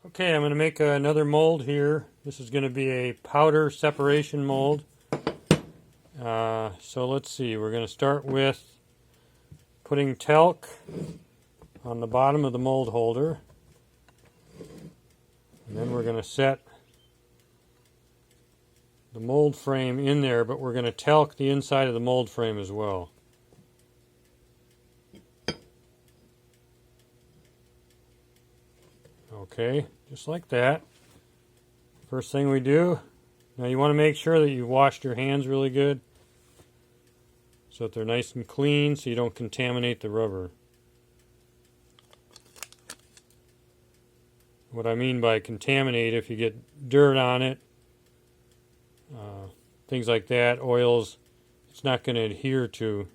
Okay, I'm going to make another mold here. This is going to be a powder separation mold. So let's see, we're going to start with putting talc on the bottom of the mold holder. And then we're going to set the mold frame in there, but we're going to talc the inside of the mold frame as well. Okay, just like that. First thing we do, now you want to make sure that you washed your hands really good so that they're nice and clean so you don't contaminate the rubber. What I mean by contaminate, if you get dirt on it, things like that, oils, it's not going to adhere to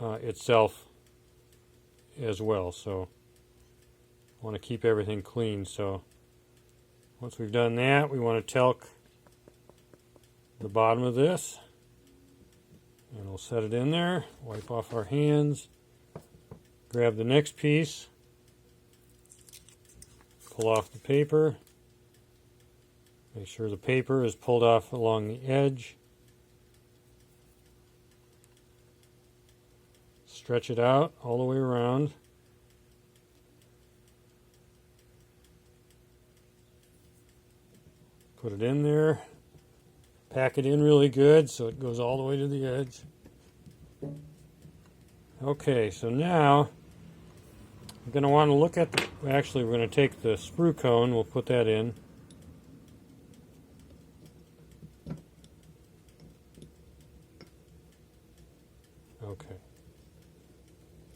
itself as well. So I want to keep everything clean. So once we've done that, we want to talc the bottom of this. And we'll set it in there, wipe off our hands, grab the next piece, pull off the paper, make sure the paper is pulled off along the edge, stretch it out all the way around. Put it in there, pack it in really good so it goes all the way to the edge. Okay, so now I'm going to want to look at actually we're going to take the sprue cone, we'll put that in. Okay.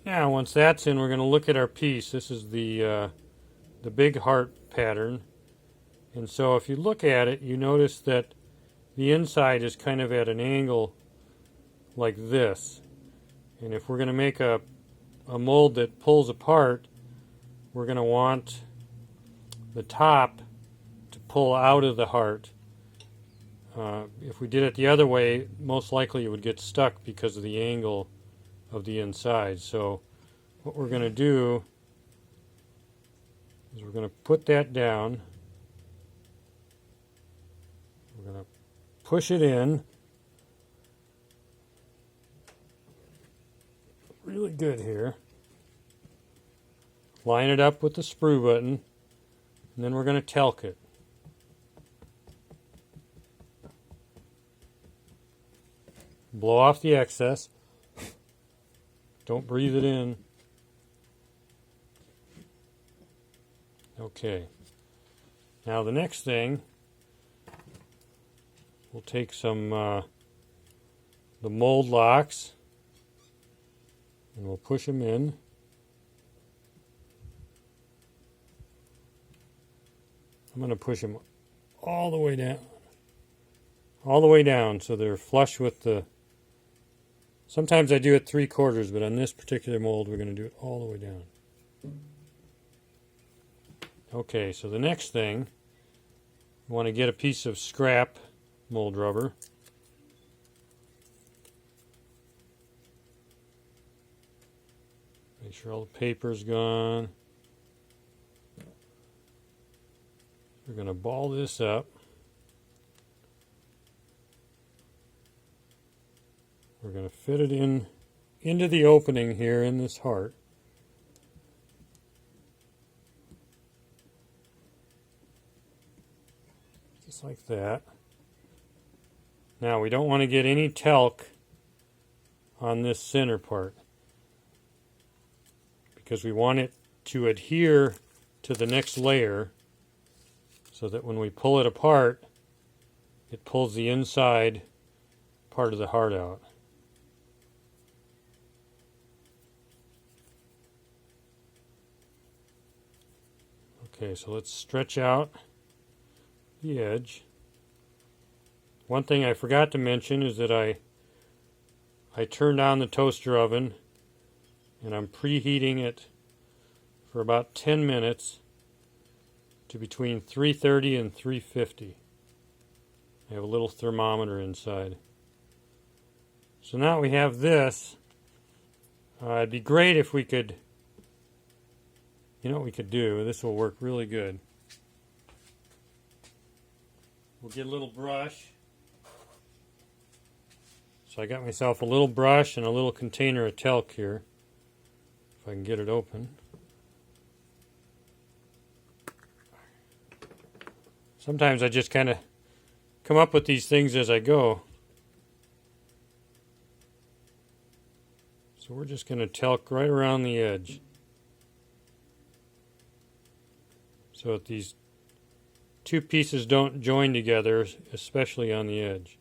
Now once that's in, we're going to look at our piece. This is the big heart pattern. And so if you look at it, you notice that the inside is kind of at an angle like this. And if we're going to make a mold that pulls apart, we're going to want the top to pull out of the heart. If we did it the other way, most likely it would get stuck because of the angle of the inside. So what we're going to do is we're going to put that down. We're going to push it in really good here. Line it up with the sprue button, and then we're going to talc it. Blow off the excess. Don't breathe it in. Okay. Now the next thing, we'll take some the mold locks and we'll push them in. I'm going to push them all the way down. All the way down so they're flush with the... Sometimes I do it 3/4, but on this particular mold we're going to do it all the way down. Okay, so the next thing, we want to get a piece of scrap mold rubber. Make sure all the paper's gone. We're going to ball this up. We're going to fit it into the opening here in this heart. Just like that. Now we don't want to get any talc on this center part because we want it to adhere to the next layer so that when we pull it apart, it pulls the inside part of the heart out. Okay, so let's stretch out the edge. One thing I forgot to mention is that I turned on the toaster oven and I'm preheating it for about 10 minutes to between 330 and 350. I have a little thermometer inside. So now we have this. It'd be great if we could You know what we could do? This will work really good. We'll get a little brush. So I got myself a little brush and a little container of talc here. If I can get it open. Sometimes I just kind of come up with these things as I go. So we're just going to talc right around the edge. So that these two pieces don't join together, especially on the edge.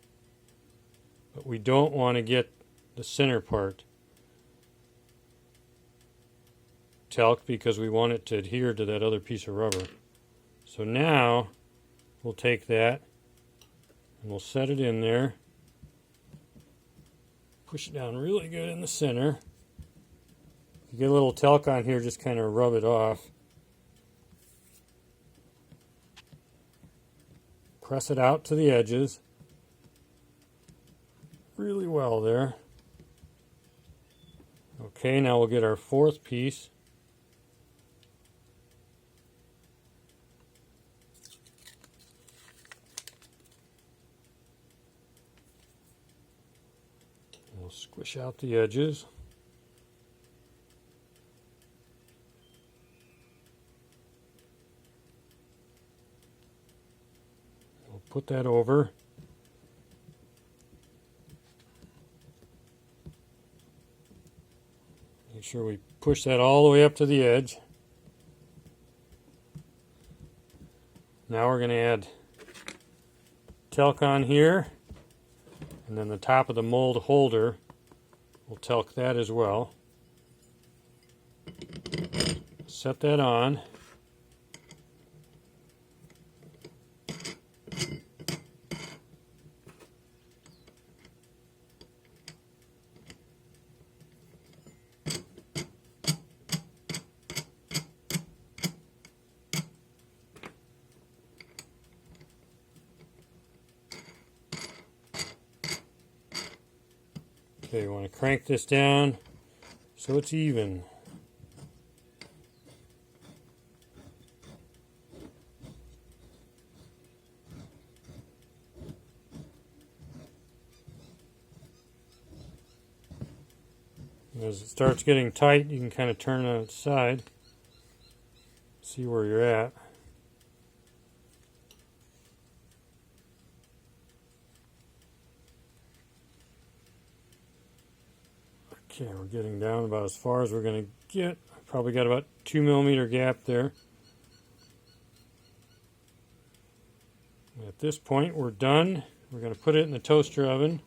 But we don't want to get the center part talc because we want it to adhere to that other piece of rubber. So now we'll take that and we'll set it in there. Push it down really good in the center. If you get a little talc on here, just kind of rub it off. Press it out to the edges really well there. Okay, now we'll get our fourth piece. We'll squish out the edges. We'll put that over. Make sure we push that all the way up to the edge. Now we're going to add talc on here, and then the top of the mold holder, we'll talc that as well. Set that on. Okay, you want to crank this down so it's even. As it starts getting tight, you can kind of turn on its side, see where you're at. Okay, we're getting down about as far as we're going to get. Probably got about 2 millimeter gap there. At this point, we're done. We're going to put it in the toaster oven.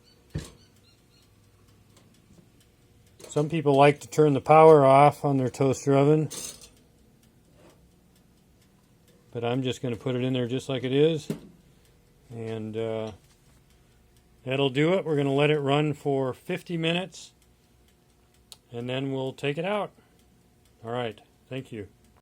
Some people like to turn the power off on their toaster oven, but I'm just going to put it in there just like it is, and that'll do it. We're going to let it run for 50 minutes, and then we'll take it out. All right, thank you.